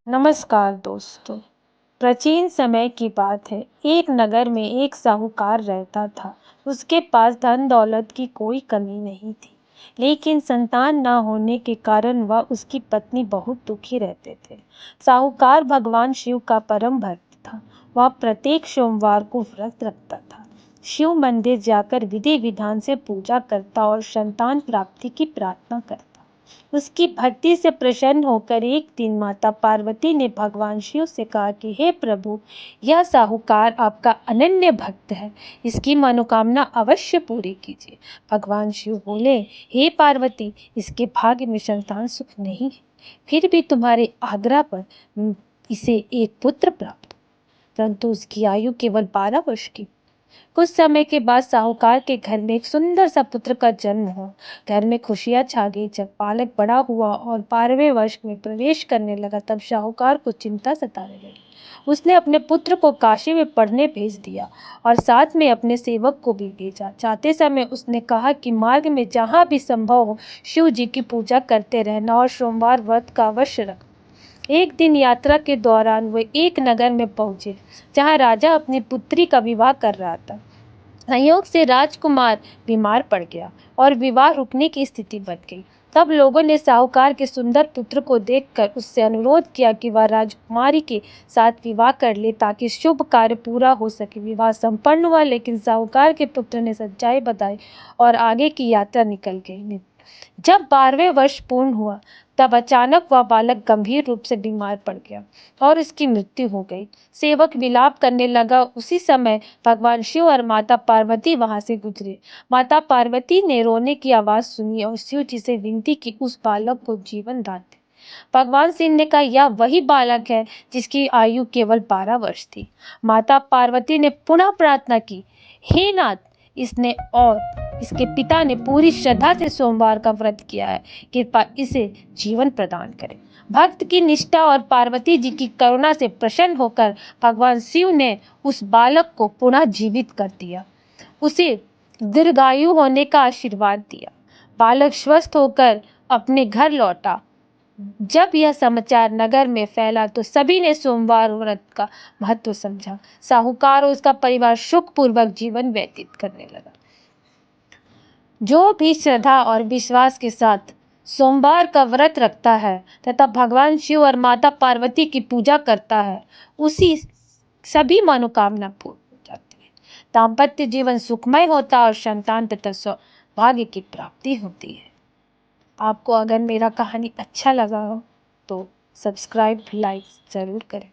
नमस्कार दोस्तों। प्राचीन समय की बात है। एक नगर में एक साहूकार रहता था। उसके पास धन दौलत की कोई कमी नहीं थी, लेकिन संतान न होने के कारण वह उसकी पत्नी बहुत दुखी रहते थे। साहूकार भगवान शिव का परम भक्त था। वह प्रत्येक सोमवार को व्रत रखता था, शिव मंदिर जाकर विधि विधान से पूजा करता और संतान प्राप्ति की प्रार्थना करता। उसकी भक्ति से प्रसन्न होकर एक दिन माता पार्वती ने भगवान शिव से कहा कि हे प्रभु, यह साहूकार आपका अनन्य भक्त है, इसकी मनोकामना अवश्य पूरी कीजिए। भगवान शिव बोले, हे पार्वती, इसके भाग्य में संतान सुख नहीं है, फिर भी तुम्हारे आग्रह पर इसे एक पुत्र प्राप्त, परंतु उसकी आयु केवल 12 वर्ष की। कुछ समय के बाद साहूकार के घर में एक सुंदर सा पुत्र का जन्म हुआ। घर में खुशियां छा गई। जब बालक बड़ा हुआ और 12वें वर्ष में प्रवेश करने लगा, तब साहूकार को चिंता सताने लगी। उसने अपने पुत्र को काशी में पढ़ने भेज दिया और साथ में अपने सेवक को भी भेजा। जाते समय उसने कहा कि मार्ग में जहाँ भी संभव हो शिव जी की पूजा करते रहना और सोमवार व्रत का अवश्य रखना। एक दिन यात्रा के दौरान वे एक नगर में पहुंचे, जहां राजा अपनी पुत्री का विवाह कर रहा था। संयोग से राजकुमार बीमार पड़ गया और विवाह रुकने की स्थिति बन गई। तब लोगों ने साहूकार के सुंदर पुत्र को देखकर उससे अनुरोध किया कि वह राजकुमारी के साथ विवाह कर ले ताकि शुभ कार्य पूरा हो सके। विवाह संपन्न हुआ, लेकिन साहूकार के पुत्र ने सच्चाई बताई और आगे की यात्रा निकल गई। जब 12वें वर्ष पूर्ण हुआ, तब अचानक वह बालक गंभीर रूप से बीमार पड़ गया और उसकी मृत्यु हो गई। सेवक विलाप करने लगा। उसी समय भगवान शिव और माता पार्वती वहां से गुजरे। माता पार्वती ने रोने की आवाज सुनी और शिव जी से विनती की उस बालक को जीवन दान दे। भगवान शिव ने कहा, यह वही बालक है जिसकी आयु केवल 12 वर्ष थी। माता पार्वती ने पुनः प्रार्थना की, हे नाथ, इसने और इसके पिता ने पूरी श्रद्धा से सोमवार का व्रत किया है, कृपया इसे जीवन प्रदान करें। भक्त की निष्ठा और पार्वती जी की करुणा से प्रसन्न होकर भगवान शिव ने उस बालक को पुनः जीवित कर दिया, उसे दीर्घायु होने का आशीर्वाद दिया। बालक स्वस्थ होकर अपने घर लौटा। जब यह समाचार नगर में फैला तो सभी ने सोमवार व्रत का महत्व समझा। साहूकार और उसका परिवार सुखपूर्वक जीवन व्यतीत करने लगा। जो भी श्रद्धा और विश्वास के साथ सोमवार का व्रत रखता है तथा भगवान शिव और माता पार्वती की पूजा करता है, उसी सभी मनोकामना पूर्ण हो जाती है। दाम्पत्य जीवन सुखमय होता है और संतान तथा सौभाग्य की प्राप्ति होती है। आपको अगर मेरा कहानी अच्छा लगा हो तो सब्सक्राइब, लाइक जरूर करें।